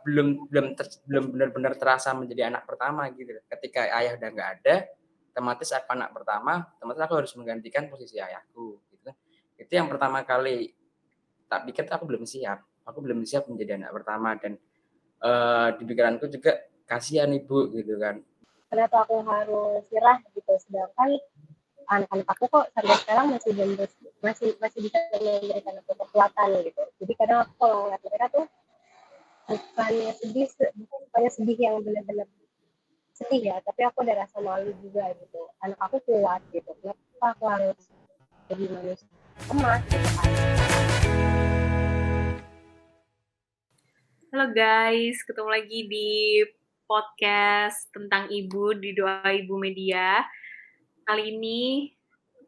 belum benar-benar terasa menjadi anak pertama gitu. Ketika ayah udah nggak ada, otomatis aku anak pertama, otomatis aku harus menggantikan posisi ayahku gitu. Itu yang pertama kali tak pikir aku belum siap. Aku belum siap menjadi anak pertama dan, di pikiranku juga kasihan ibu gitu kan. Kenapa aku harus nyerah gitu, sedangkan anak-anak aku kok sampai sekarang masih bisa memberikan aku kekuatan gitu. Jadi kadang aku kalau ngeliat mereka tuh bukannya sedih yang benar-benar sedih ya, tapi aku ada rasa malu juga gitu. Anak aku kuat gitu, kenapa aku harus jadi manusia emas gitu kan. Halo guys, ketemu lagi di podcast tentang ibu di Doa Ibu Media. Kali ini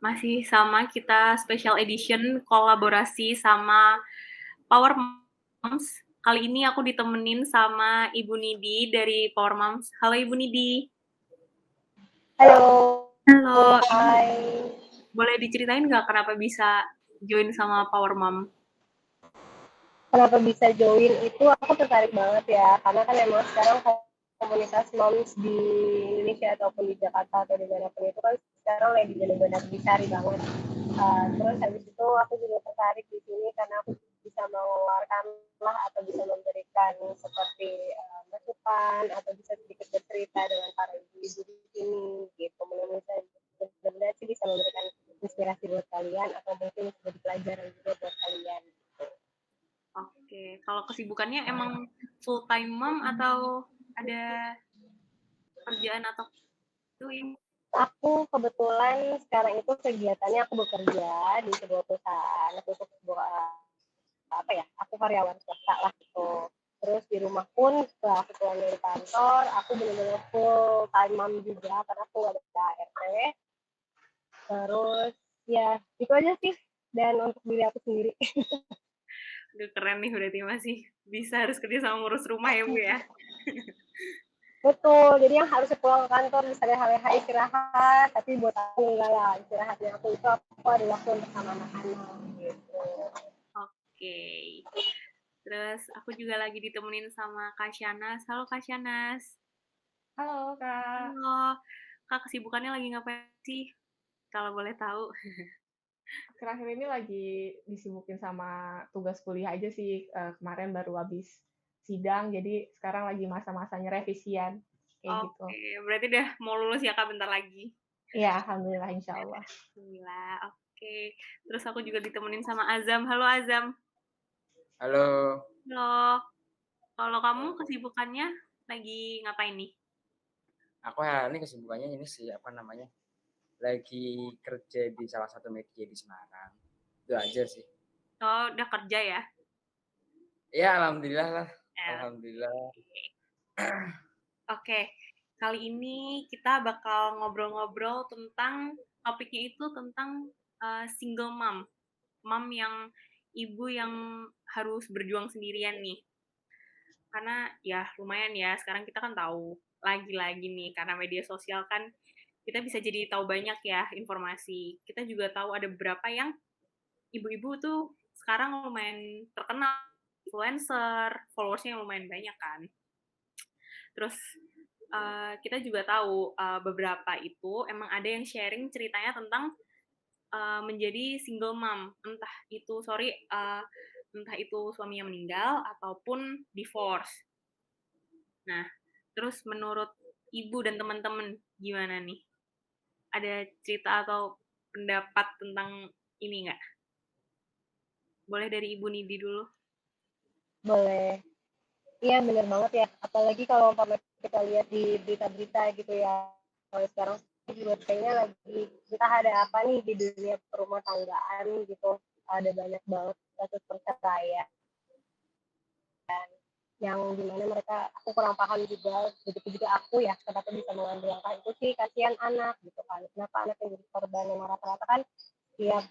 masih sama kita special edition kolaborasi sama Power Moms. Kali ini aku ditemenin sama Ibu Nidi dari Power Moms. Halo Ibu Nidi. Halo. Halo. Hai. Boleh diceritain nggak kenapa bisa join sama Power Mom? Kenapa bisa join itu aku tertarik banget ya, karena kan emang sekarang komunitas moms di Indonesia ataupun di Jakarta atau dimanapun itu kan sekarang lagi benar-benar dicari banget. Terus habis itu aku juga tertarik di sini karena aku bisa mengeluarkan lah atau bisa memberikan seperti masukan atau bisa sedikit bercerita dengan para ibu-ibu di sini gitu. Mudah-mudahan sih bisa memberikan inspirasi buat kalian atau mungkin jadi pelajaran juga buat kalian. Oke, kalau kesibukannya emang full time mom atau ada kerjaan atau itu? Aku kebetulan sekarang itu kegiatannya aku bekerja di sebuah perusahaan untuk sebuah aku karyawan swasta lah gitu. Terus di rumah pun setelah aku pulang dari kantor, aku benar-benar full time mom juga karena aku ada ART. Terus ya itu aja sih, dan untuk diri aku sendiri. Udah keren nih, berarti masih bisa harus kerja sama ngurus rumah ya Bu ya. Betul, jadi yang harus pulang ke kantor misalnya hal-hal istirahat, tapi buat aku enggak lah, istirahatnya aku itu aku adalah waktu bersama anak-anak gitu. Oke. Terus aku juga lagi ditemenin sama Kak Syanas. Halo Kak Syanas. Halo Kak. Halo. Kak, kesibukannya lagi ngapain sih? Kalau boleh tahu. Akhir-akhir ini lagi disibukin sama tugas kuliah aja sih. Kemarin baru habis sidang, jadi sekarang lagi masa-masanya revisian. Kayak gitu. Oke, berarti udah mau lulus ya Kak bentar lagi? Iya, alhamdulillah, insya Allah. Alhamdulillah, oke. Terus aku juga ditemenin sama Azam. Halo Azam. Halo. Halo. Kalau kamu kesibukannya lagi ngapain nih? Aku hari ini kesibukannya ini sih, lagi kerja di salah satu media di Semarang. Itu aja sih. Oh, udah kerja ya? Ya, alhamdulillah lah. Alhamdulillah. Oke, kali ini kita bakal ngobrol-ngobrol tentang topiknya itu tentang single mom. Mom yang ibu yang harus berjuang sendirian nih. Karena ya lumayan ya, sekarang kita kan tahu lagi-lagi nih karena media sosial kan kita bisa jadi tahu banyak ya informasi. Kita juga tahu ada beberapa yang ibu-ibu tuh sekarang lumayan terkenal, influencer, followersnya lumayan banyak kan. Terus kita juga tahu beberapa itu emang ada yang sharing ceritanya tentang menjadi single mom, entah itu suaminya meninggal ataupun divorce. Nah, terus menurut ibu dan teman-teman gimana nih? Ada cerita atau pendapat tentang ini nggak? Boleh dari Ibu Nidi dulu. Boleh. Iya benar banget ya, apalagi kalau kita lihat di berita-berita gitu ya, kalau sekarang juga kayaknya lagi kita ada apa nih di dunia rumah tanggaan gitu, ada banyak banget kasus perceraian yang dimana mereka, aku kurang paham juga, begitu juga aku ya, kenapa bisa mengambil langkah itu sih, kasihan anak gitu kan, kenapa anak yang jadi korban, yang rata-rata kan tiap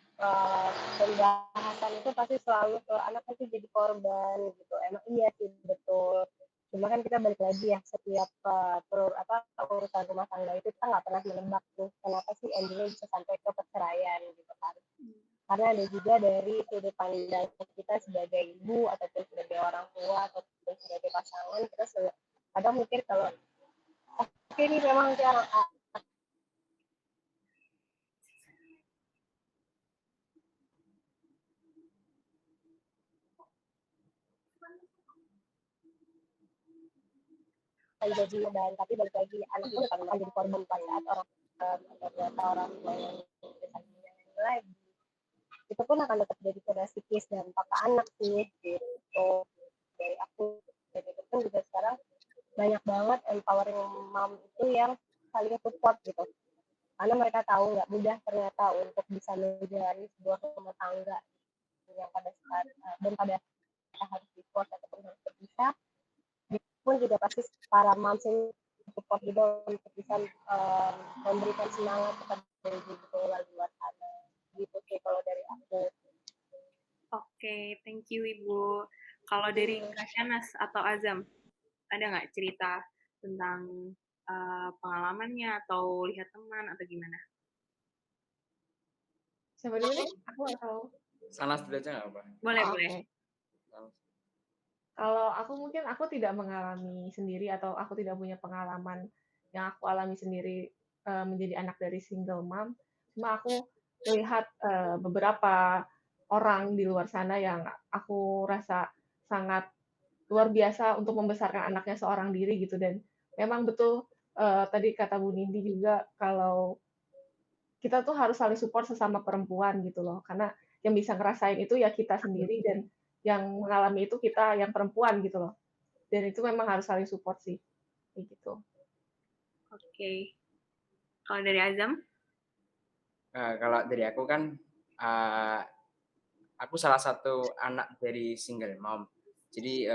pembahasan itu pasti selalu ke anak pasti jadi korban gitu. Emang iya sih betul, cuma kan kita balik lagi ya, setiap urusan rumah tangga itu kita nggak pernah menebak tuh kenapa sih endingnya bisa sampai ke perceraian gitu kan, karena ada juga dari sudut pandang kita sebagai ibu ataupun sebagai orang tua ataupun sebagai pasangan, terus kadang mikir kalau oke ini memang cara akan jadi beban, tapi balik lagi anak itu akan jadi korban pada saat orang atau ternyata orang tua yang lagi itu pun akan tetap jadi pada psikis dan ke anak sih gitu. Dari aku dari itu pun juga sekarang banyak banget empowering mom itu yang saling support gitu, karena mereka tahu nggak mudah ternyata untuk bisa menjalani sebuah rumah tangga yang pada saat dan pada harus divorce ataupun harus berpisah, pun juga pasti para moms ini support juga untuk bisa memberikan semangat kepada ibu di luar sana gitu sih kalau dari aku. Oke, thank you Ibu. Kalau dari Kak Shanas atau Azam, ada nggak cerita tentang pengalamannya atau lihat teman atau gimana? Siapa dulu nih? Aku nggak tahu. Sanas dulu aja nggak apa? Boleh, Oh, boleh. oke. Kalau aku mungkin aku tidak mengalami sendiri atau aku tidak punya pengalaman yang aku alami sendiri menjadi anak dari single mom. Cuma aku melihat beberapa orang di luar sana yang aku rasa sangat luar biasa untuk membesarkan anaknya seorang diri gitu, dan memang betul tadi kata Bu Nindi juga kalau kita tuh harus saling support sesama perempuan gitu loh, karena yang bisa ngerasain itu ya kita sendiri dan yang mengalami itu kita yang perempuan gitu loh. Dan itu memang harus saling support sih, kayak gitu. Oke. Kalau dari Azam? Kalau dari aku kan, aku salah satu anak dari single mom. Jadi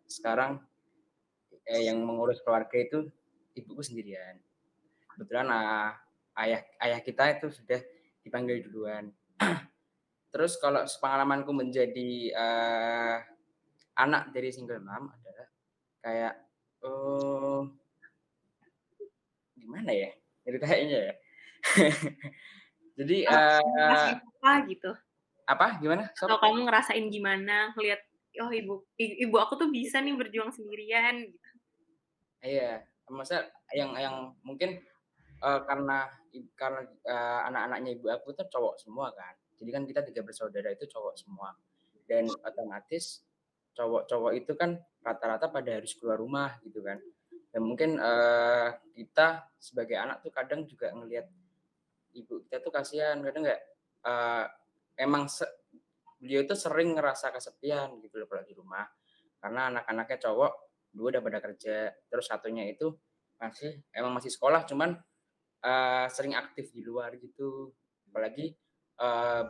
sekarang yang mengurus keluarga itu ibuku sendirian. Kebetulan ayah kita itu sudah dipanggil duluan. Terus kalau pengalamanku menjadi anak dari single mom adalah kayak gimana ya ceritanya ya? Jadi Ngerasain apa gitu? apa? Gimana? Atau kamu ngerasain gimana ngelihat, oh ibu aku tuh bisa nih berjuang sendirian gitu. Iya, maksudnya yang mungkin karena anak-anaknya ibu aku tuh cowok semua kan. Jadi kan kita 3 bersaudara itu cowok semua. Dan otomatis cowok-cowok itu kan rata-rata pada harus keluar rumah gitu kan. Dan mungkin kita sebagai anak tuh kadang juga ngelihat ibu kita tuh kasihan, kadang nggak emang beliau itu sering ngerasa kesepian gitu loh kalau di rumah. Karena anak-anaknya cowok, 2 udah pada kerja, terus satunya itu masih sekolah cuman sering aktif di luar gitu. Apalagi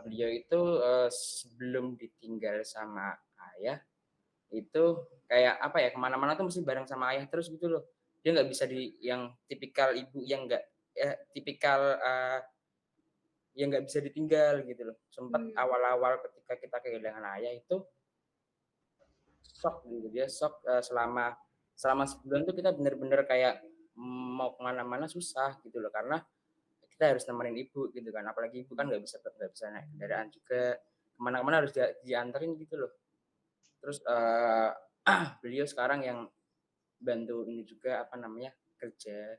beliau itu sebelum ditinggal sama ayah itu kayak apa ya, kemana-mana tuh mesti bareng sama ayah terus gitu loh. Dia nggak bisa yang tipikal ibu yang nggak tipikal yang nggak bisa ditinggal gitu loh. Sempat awal-awal ketika kita kehilangan ayah itu shock gitu, dia shock selama sebulan tuh kita bener-bener kayak mau kemana-mana susah gitu loh, karena kita harus nemenin ibu gitu kan, apalagi ibu kan nggak bisa naik kendaraan juga, kemana-mana harus dianterin gitu loh. Terus beliau sekarang yang bantu ini juga apa namanya kerja.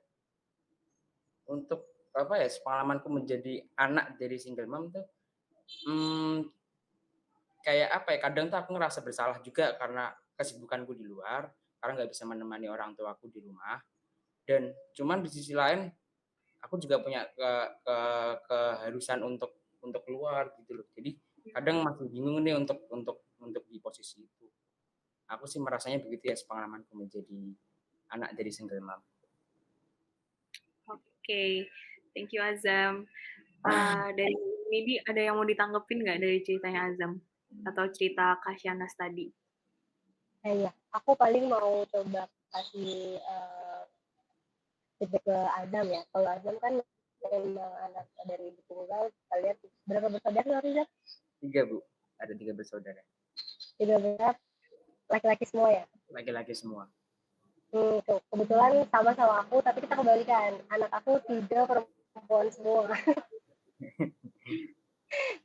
Untuk apa ya, pengalamanku menjadi anak dari single mom tuh kayak apa ya, kadang tuh aku ngerasa bersalah juga karena kesibukanku di luar, karena nggak bisa menemani orang tuaku di rumah. Dan cuman di sisi lain aku juga punya keharusan untuk keluar gitu loh. Jadi kadang masih bingung nih untuk di posisi itu. Aku sih merasanya begitu ya pengalamanku menjadi anak dari single mom. Oke, thank you Azam. Dari Nidi ada yang mau ditanggepin nggak dari ceritanya Azam atau cerita Kak Shanas tadi? Iya, aku paling mau coba kasih feedback ke Azam ya. Kalau Azam kan memang anak dari ibu tunggal, kita lihat berapa bersaudara Rizal? 3 Bu, ada 3 bersaudara. 3 bersaudara, laki-laki semua ya? Laki-laki semua. Tuh, kebetulan sama aku, tapi kita kebalikan. Anak aku 3 perempuan semua.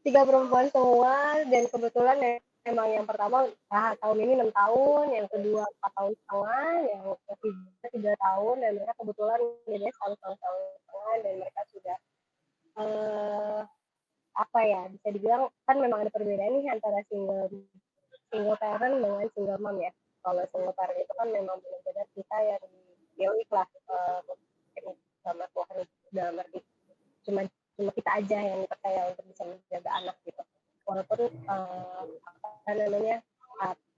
3 perempuan semua, dan kebetulan emang yang pertama tahun ini 6 tahun, yang kedua 4 tahun setengah, yang ketiga 3 tahun, dan mereka kebetulan bedanya 1 tahun setengah, dan mereka sudah apa ya, bisa dibilang kan memang ada perbedaan nih antara single parent dengan single mom ya. Kalau single parent itu kan memang benar-benar kita yang pilih lah sama Tuhan, dalam arti cuma kita aja yang percaya untuk bisa menjaga anak gitu. Walaupun apa namanya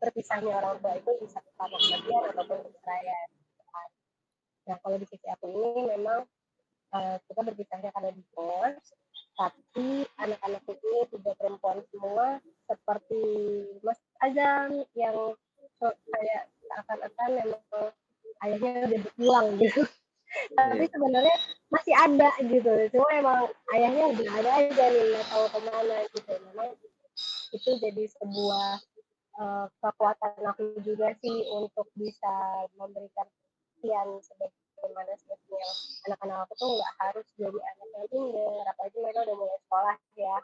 terpisahnya orang tua itu bisa karena kematian ataupun perceraian. Nah kalau di sisi aku ini memang kita berpisahnya karena divorce, tapi anak-anak ini juga perempuan semua seperti Mas Azam yang kayak seakan-akan memang ayahnya udah berpulang gitu. Tapi sebenarnya masih ada gitu, cuma emang ayahnya udah ada aja nih, nggak tahu kemana gitu. Memang itu jadi sebuah kekuatan aku juga sih untuk bisa memberikan perhatian sebagaimana sebetulnya anak-anak aku tuh nggak harus jadi anak yang pinter, apalagi mereka udah mulai sekolah ya.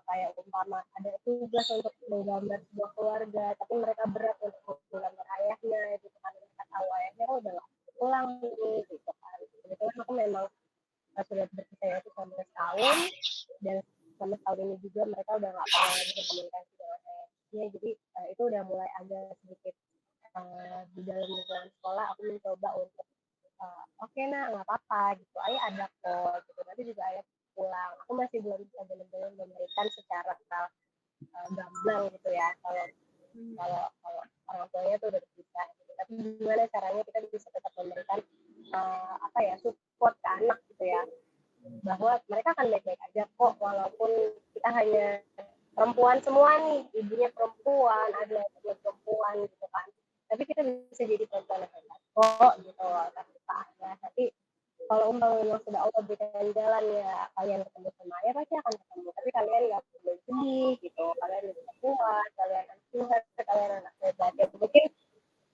Kayak umpama ada tugas untuk menggambar sebuah keluarga, tapi mereka berat untuk menggambar ayahnya gitu kan, mereka tahu ayahnya udah nggak pulang nih gitu kan. Kebetulan aku memang sudah berpisah itu selama setahun, dan selama setahun ini juga mereka udah nggak pernah lagi berkomunikasi dengan ayahnya, jadi itu udah mulai agak sedikit di dalam lingkungan sekolah aku mencoba untuk oke nak nggak apa-apa gitu, ayah ada kok gitu, nanti juga ayah pulang. Aku masih belum bisa benar-benar memberikan secara gamblang gitu ya, kalau orang tuanya tuh udah berpisah gitu. Tapi gimana caranya kita bisa tetap memberikan apa ya, support ke anak gitu ya, bahwa mereka akan baik-baik aja kok, walaupun kita hanya perempuan semua nih, ibunya perempuan, ada perempuan gitu kan, tapi kita bisa jadi perempuan yang hebat kok gitu loh. Tapi kalau memang sudah Allah berikan jalan ya, kalian ketemu sama ayah pasti akan ketemu, tapi kalian nggak boleh sedih gitu, kalian bisa kuat, kalian anak Tuhan, kalian anak hebat ya. Mungkin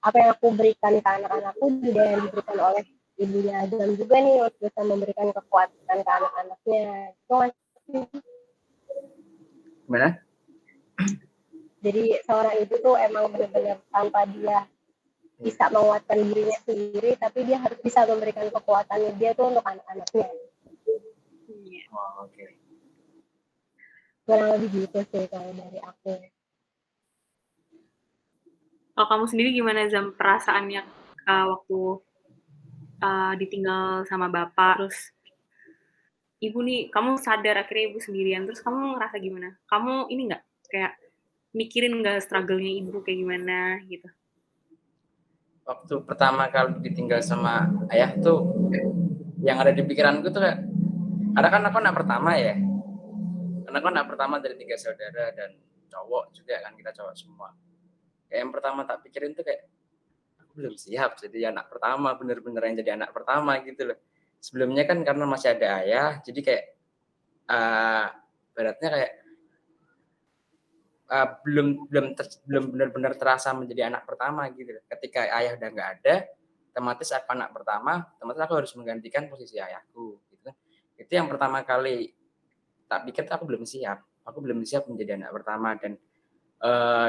apa yang aku berikan ke anak-anakku juga yang diberikan oleh ibunya Azam juga nih, untuk bisa memberikan kekuatan ke anak-anaknya itu masih. Gimana? Jadi seorang ibu tuh emang benar-benar tanpa dia bisa menguatkan dirinya sendiri, tapi dia harus bisa memberikan kekuatannya dia tuh untuk anak-anaknya. Oh, oke. Kurang lebih gitu sih kalau dari aku. Kalau kamu sendiri gimana Zam, perasaannya waktu ditinggal sama bapak, terus ibu nih, kamu sadar akhirnya ibu sendirian, terus kamu ngerasa gimana? Kamu ini nggak kayak mikirin nggak struggle-nya ibu kayak gimana gitu? Waktu pertama kali ditinggal sama ayah tuh, yang ada di pikiranku tuh kayak, karena kan aku anak pertama ya, karena aku anak pertama dari 3 saudara dan cowok juga kan, kita cowok semua. Kayak yang pertama tak pikirin tuh kayak, aku belum siap jadi anak pertama, bener-bener yang jadi anak pertama gitu loh. Sebelumnya kan karena masih ada ayah, jadi kayak beratnya kayak belum benar-benar terasa menjadi anak pertama gitu loh. Ketika ayah udah nggak ada, otomatis aku anak pertama, otomatis aku harus menggantikan posisi ayahku gitu. Itu yang pertama kali tak pikir aku belum siap menjadi anak pertama, dan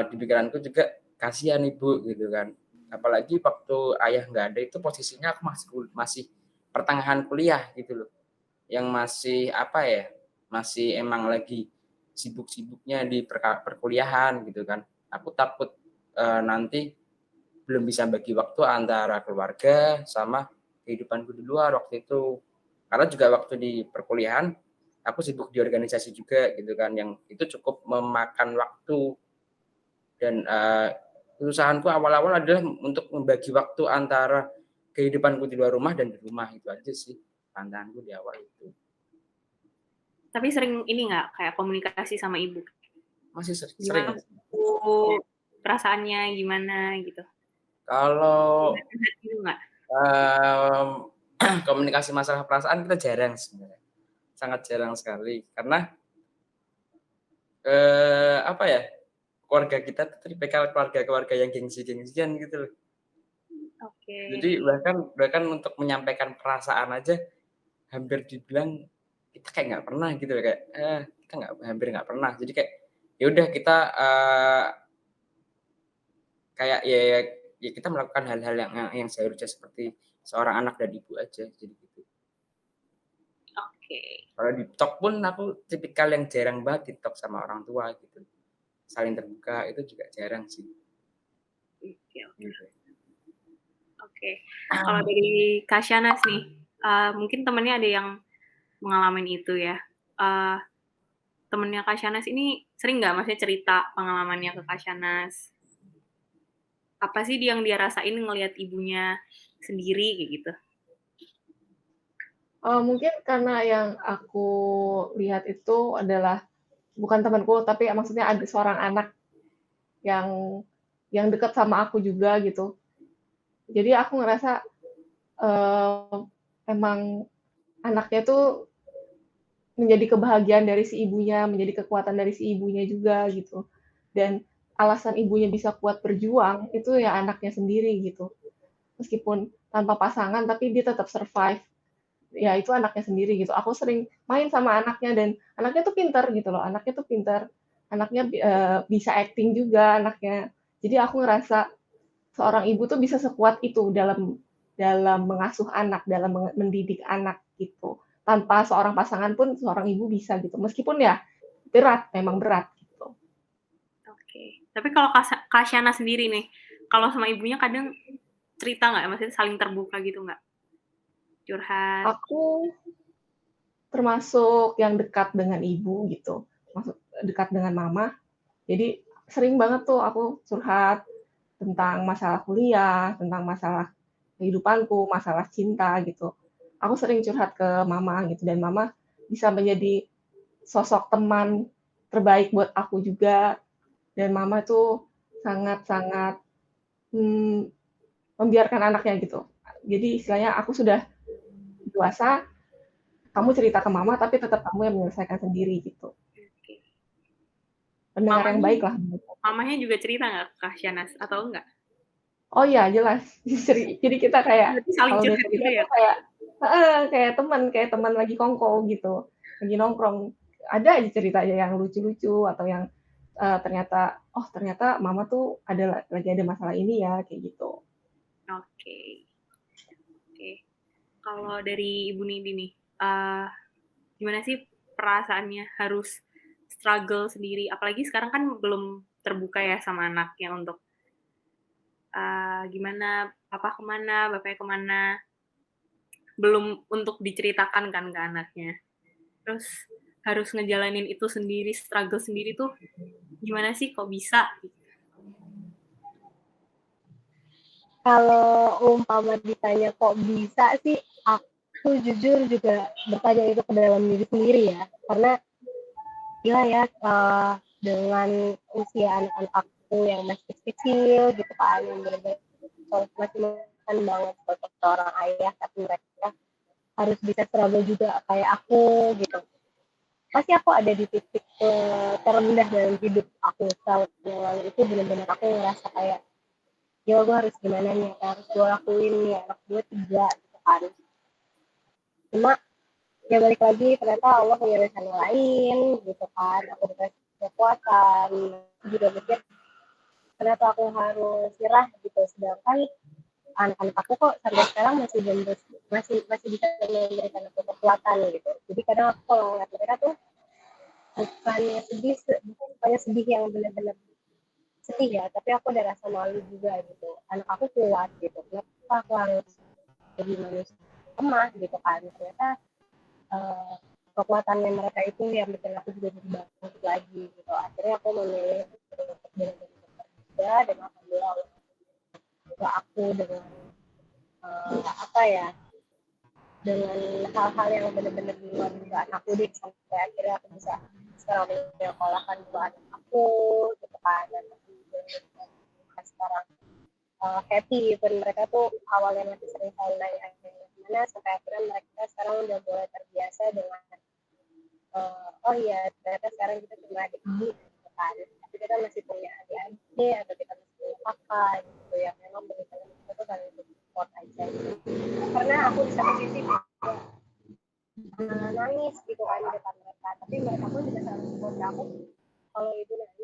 di pikiranku juga kasihan ibu gitu kan. Apalagi waktu ayah nggak ada itu posisinya aku masih pertengahan kuliah gitu loh, yang masih apa ya, masih emang lagi sibuk-sibuknya di perkuliahan gitu kan. Aku takut nanti belum bisa bagi waktu antara keluarga sama kehidupanku di luar waktu itu. Karena juga waktu di perkuliahan aku sibuk di organisasi juga gitu kan, yang itu cukup memakan waktu, dan usahaku awal-awal adalah untuk membagi waktu antara kehidupanku di luar rumah dan di rumah. Itu aja sih pandanganku di awal itu. Tapi sering ini nggak kayak komunikasi sama ibu? Masih sering. Gimana perasaannya gimana gitu? Kalau gitu nggak? komunikasi masalah perasaan kita jarang sebenarnya, sangat jarang sekali, karena apa ya, keluarga kita tuh tipikal keluarga yang gengsi-gengsian gitu loh. Oke. Jadi bahkan untuk menyampaikan perasaan aja hampir dibilang kita kayak nggak pernah gitu loh, kayak kita hampir nggak pernah. Jadi kayak ya udah kita kayak ya kita melakukan hal-hal yang seharusnya seperti seorang anak dan ibu aja, jadi gitu. Oke. Kalau di talk pun aku tipikal yang jarang banget di talk sama orang tua gitu. Saling terbuka itu juga jarang sih. Oke. Gitu. Oke. Kalau dari Kak Shanas nih, mungkin temennya ada yang mengalami itu ya. Temennya Kak Shanas ini sering nggak maksudnya cerita pengalamannya ke Kak Shanas? Apa sih yang dia rasain ngelihat ibunya sendiri kayak gitu? Mungkin karena yang aku lihat itu adalah bukan temanku, tapi maksudnya ada seorang anak yang dekat sama aku juga gitu. Jadi aku ngerasa emang anaknya tuh menjadi kebahagiaan dari si ibunya, menjadi kekuatan dari si ibunya juga gitu. Dan alasan ibunya bisa kuat berjuang itu ya anaknya sendiri gitu. Meskipun tanpa pasangan tapi dia tetap survive. Ya itu anaknya sendiri gitu. Aku sering main sama anaknya dan anaknya tuh pintar gitu loh. Anaknya tuh pintar. Anaknya bisa acting juga anaknya. Jadi aku ngerasa seorang ibu tuh bisa sekuat itu dalam mengasuh anak, dalam mendidik anak gitu. Tanpa seorang pasangan pun seorang ibu bisa gitu. Meskipun ya berat, memang berat gitu. Oke. Tapi kalau Kak Shana sendiri nih, kalau sama ibunya kadang cerita nggak? Maksudnya saling terbuka gitu nggak? Curhat. Aku termasuk yang dekat dengan ibu gitu, maksud dekat dengan mama. Jadi sering banget tuh aku curhat tentang masalah kuliah, tentang masalah kehidupanku, masalah cinta gitu. Aku sering curhat ke mama gitu dan mama bisa menjadi sosok teman terbaik buat aku juga dan mama tuh sangat-sangat membiarkan anaknya gitu. Jadi istilahnya aku sudah dewasa, kamu cerita ke mama tapi tetap kamu yang menyelesaikan sendiri gitu. Oke. Pendengar yang baik lah. Mamanya juga cerita nggak ke Kak Shanas atau enggak? Oh iya jelas. Jadi kita kayak Berarti saling kalau udah curhat cerita juga ya? tuh kayak teman lagi kongko gitu, lagi nongkrong. Ada aja ceritanya yang lucu-lucu atau yang ternyata mama tuh lagi ada masalah ini ya kayak gitu. Oke. Kalau dari Ibu Nidi nih, gimana sih perasaannya harus struggle sendiri? Apalagi sekarang kan belum terbuka ya sama anaknya untuk gimana papa kemana, bapaknya kemana, belum untuk diceritakan kan ke anaknya. Terus harus ngejalanin itu sendiri, struggle sendiri tuh gimana sih kok bisa? Kalau umpama ditanya kok bisa sih, aku jujur juga bertanya itu ke dalam diri sendiri ya. Karena gila ya, dengan usia anak-anak aku yang masih kecil gitu kan, yang benar-benar masih makan banget sebagai seorang ayah, tapi mereka harus bisa struggle juga kayak aku gitu. Pasti aku ada di titik terendah dalam hidup aku saat yang lalu itu benar-benar aku ngerasa kayak ya gue harus gimana nih, harus gue lakuin nih, anak gue 3 gitu kan. Cuma ya balik lagi ternyata Allah punya rencana lain gitu kan, aku dikasih kekuatan, aku juga mikir ternyata aku harus nyerah gitu, sedangkan anak-anak aku kok sampai sekarang masih bisa memberikan aku kekuatan gitu. Jadi kadang aku kalau ngeliat mereka tuh bukannya sedih yang benar-benar sedih ya, tapi aku ada rasa malu juga gitu. Anak aku kuat gitu, kenapa aku harus jadi manusia lemah gitu kan. Ternyata kekuatannya mereka itu yang bikin aku juga berbangun lagi gitu. Akhirnya aku memilih untuk benar-benar bekerja dan alhamdulillah juga aku dengan apa ya, dengan hal-hal yang benar-benar di luar dugaan aku deh, sampai akhirnya aku bisa sekarang menyekolahkan dua anak aku gitu kan, dan sekarang happy even mereka tuh awalnya masih sering saling nanya gimana, sampai akhirnya mereka sekarang udah mulai terbiasa dengan oh iya ternyata sekarang kita cuma adik gitu kan, tapi kita masih punya adik-adik atau kita masih punya kakak gitu yang memang benar-benar kita tuh saling support aja gitu. Karena aku di satu sisi nangis gitu kan di depan mereka, tapi mereka pun juga selalu support aku kalau ibu nangis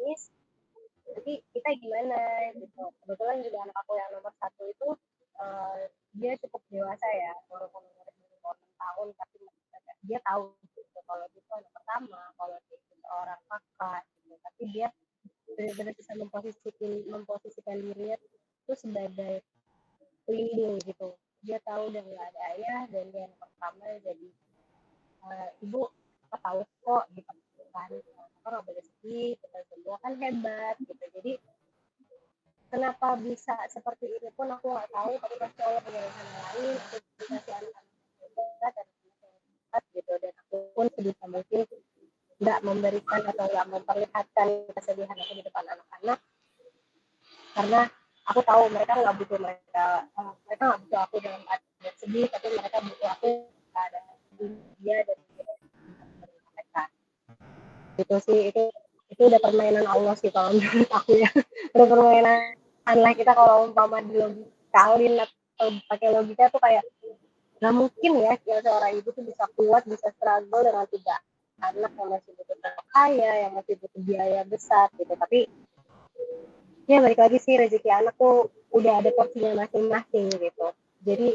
memposisikan dirinya itu sebagai pelindung gitu. Dia tahu udah nggak ada ayah dan dia yang pertama, jadi ibu apa tahu kok gitu kan, apa nggak boleh sedih, kita semua kan hebat gitu. Jadi kenapa bisa seperti ini pun aku nggak tahu, tapi pasti Allah punya rencana lain. Aku dikasih anak-anak yang hebat dan anak yang hebat gitu, dan aku pun sebisa mungkin nggak memberikan atau nggak memperlihatkan kesedihan aku di depan anak-anak, karena aku tahu mereka nggak butuh mereka nggak butuh aku dalam keadaan sedih, tapi mereka butuh aku keadaan dia dan mereka. Itu sih, itu udah permainan Allah sih kalau menurut aku ya. Udah permainan lah kita kalau umpama dilogikalin atau pakai logika tuh kayak nggak mungkin ya seorang ibu tuh bisa kuat, bisa struggle dengan 3 anak yang masih butuh kaya, yang masih butuh biaya besar gitu. Tapi ya balik lagi sih, rezeki anak tuh udah ada porsinya masing-masing gitu. Jadi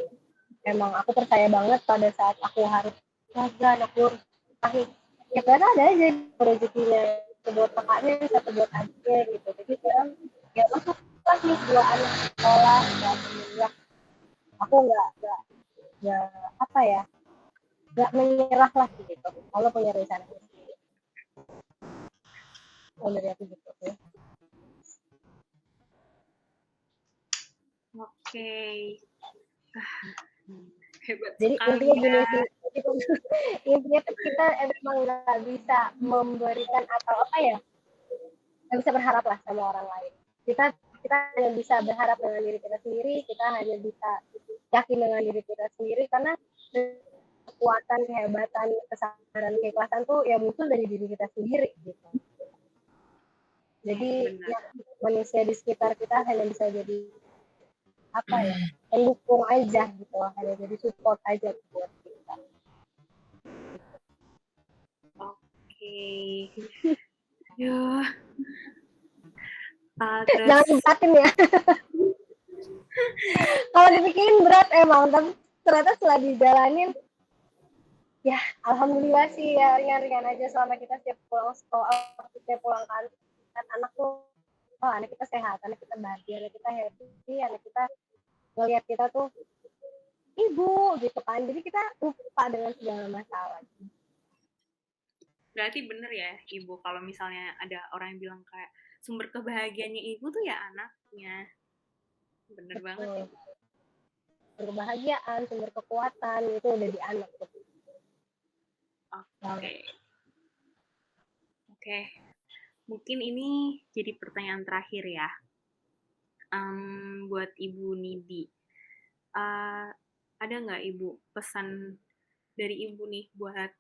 emang aku percaya banget pada saat aku harus jaga aku pasti ya karena ada aja rezekinya, satu buat kakaknya, satu buat adiknya gitu. Jadi sekarang ya masuk lagi 2 anak sekolah, dan alhamdulillah aku nggak apa ya, nggak menyerah lah gitu. Allah punya rencana sendiri. Kalau dari aku gitu ya. Oke. Hebat Jadi sekali intinya gini ya. sih, intinya tuh kita emang nggak bisa memberikan atau apa ya, nggak bisa berharap lah sama orang lain. Kita hanya bisa berharap dengan diri kita sendiri, kita hanya bisa yakin dengan diri kita sendiri, karena kekuatan, kehebatan, kesabaran, keikhlasan tuh ya muncul dari diri kita sendiri gitu. Jadi ya, manusia di sekitar kita hanya bisa jadi apa ya, pendukung aja gitu, hanya jadi support aja buat kita. Oke. Ya. Jangan dibatin ya. Kalau dipikirin berat emang, tapi ternyata setelah dijalanin ya alhamdulillah sih ya, ringan-ringan aja. Selama kita setiap pulang sekolah, setiap pulang kan anak tuh, oh anak kita sehat, anak kita bahagia, anak kita happy, anak kita ngeliat kita tuh ibu gitu kan, jadi kita lupa dengan segala masalah. Berarti bener ya ibu, kalau misalnya ada orang yang bilang kayak sumber kebahagiaannya ibu tuh ya anaknya. Bener banget ya. Sumber kebahagiaan, sumber kekuatan itu udah di anak tuh. Oke. Mungkin ini jadi pertanyaan terakhir ya. Buat Ibu Nidi. Ada nggak Ibu pesan dari Ibu nih buat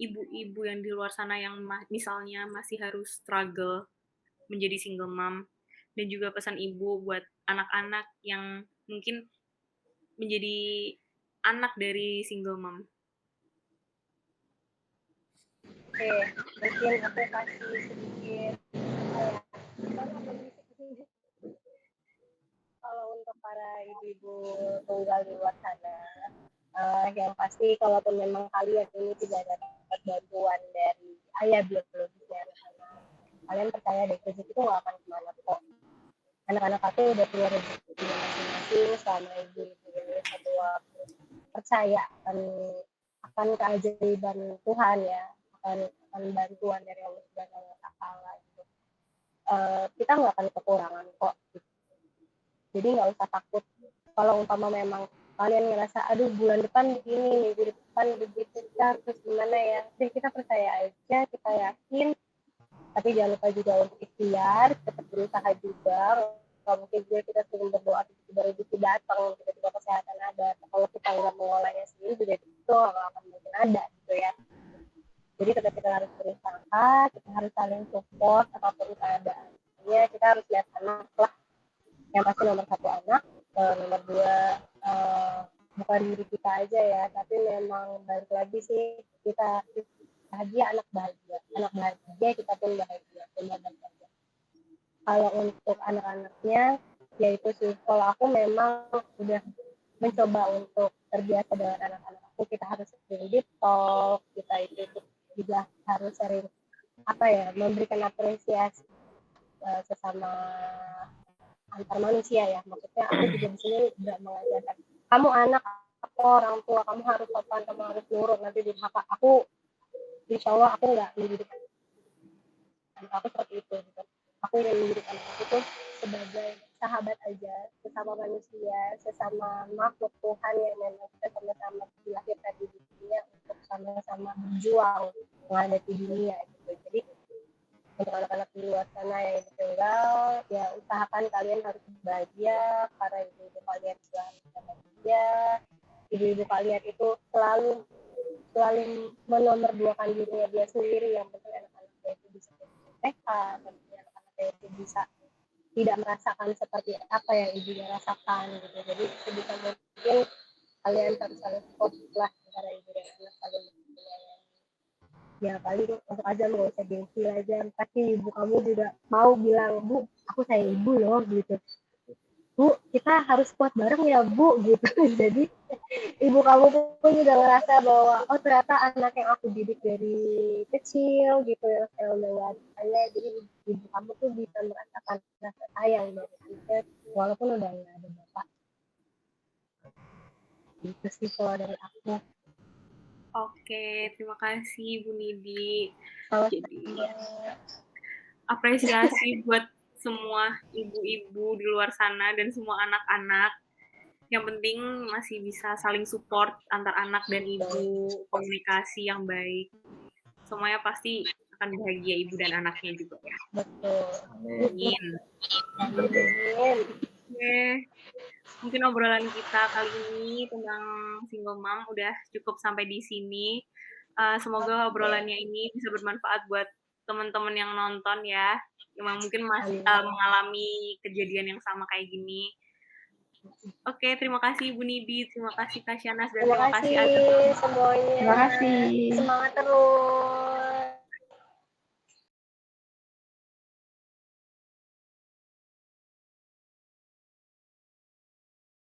ibu-ibu yang di luar sana yang misalnya masih harus struggle menjadi single mom, dan juga pesan Ibu buat anak-anak yang mungkin menjadi anak dari single mom? Oke, mungkin aku kasih sedikit kalau untuk para ibu-ibu tunggal di luar sana, yang pasti kalaupun memang kalian ini tidak dapat bantuan dari ayah biologisnya anak-anak, kalian percaya deh, rezeki itu nggak akan kemana kok. Anak-anak aku udah punya rezeki masing-masing selama ibu-ibu ini satu waktu percaya akan keajaiban Tuhan ya, akan bantuan dari Allah Subhanahu wa Ta'ala gitu. Kita nggak akan kekurangan kok. Jadi nggak usah takut kalau umpama memang kalian ngerasa aduh bulan depan begini, minggu depan begitu, terus gimana ya, jadi kita percaya aja, kita yakin, tapi jangan lupa juga untuk ikhtiar, tetap berusaha juga. Kalau mungkin juga kita sering berdoa tiba-tiba rezeki datang, tiba-tiba kesehatan ada, kalau kita nggak mengolahnya sendiri juga itu nggak akan mungkin ada gitu ya. Jadi tetap kita harus berusaha, kita harus saling support apapun keadaannya. Kita harus lihat anak lah, yang pasti nomor 1 anak, nomor 2 bukan diri kita aja ya, tapi memang balik lagi sih, kita bahagia, anak bahagia kita pun bahagia. Kalau untuk anak-anaknya yaitu sih, kalau aku memang udah mencoba untuk terbiasa dengan anak-anak aku, kita harus sering deep talk, kita itu juga harus sering apa ya, memberikan apresiasi sesama antar manusia ya. Maksudnya aku juga di sini nggak mengajarkan kamu anak atau orang tua kamu harus sopan, kamu harus nurut nanti durhaka. Aku insya Allah aku nggak mendidik anak aku seperti itu gitu. Aku ingin mendidik anak aku tuh sebagai sahabat aja, sesama manusia, sesama makhluk Tuhan yang memang kita sama-sama dilahirkan di dunia untuk sama-sama berjuang menghadapi dunia gitu. Jadi untuk anak-anak di luar sana yang ditinggal, ya usahakan kalian harus bahagia karena ibu-ibu kalian selalu bahagia, ibu-ibu kalian itu selalu menomorduakan dirinya dia sendiri, yang penting anak-anaknya itu bisa sehat, anak-anaknya itu bisa tidak merasakan seperti apa yang ibunya rasakan gitu. Jadi sebisa mungkin kalian harus saling support lah antara ibu dan anak kalian. Ya paling untuk aja nggak usah gengsi aja, pasti ibu kamu juga mau bilang, Bu aku sayang ibu loh gitu, Bu kita harus kuat bareng ya Bu gitu. Jadi ibu kamu pun juga ngerasa bahwa oh ternyata anak yang aku didik dari kecil gitu ya, saya udah nggak ada, jadi ibu kamu tuh bisa merasakan rasa sayang dari anaknya walaupun udah nggak ada bapak. Itu sih kalau dari aku. Oke, terima kasih Bu Nidi. Kalau Jadi apresiasi buat semua ibu-ibu di luar sana dan semua anak-anak. Yang penting masih bisa saling support antar anak dan ibu, komunikasi yang baik. Semuanya pasti akan bahagia ibu dan anaknya juga ya. betul. Amin. Oke. Mungkin obrolan kita kali ini tentang single mom udah cukup sampai di sini. Semoga obrolannya ini bisa bermanfaat buat teman-teman yang nonton ya, yang mungkin masih mengalami kejadian yang sama kayak gini. Oke, terima kasih Ibu Nidi, terima kasih Kak Syanas, dan terima kasih semuanya. Terima kasih. Semangat terus.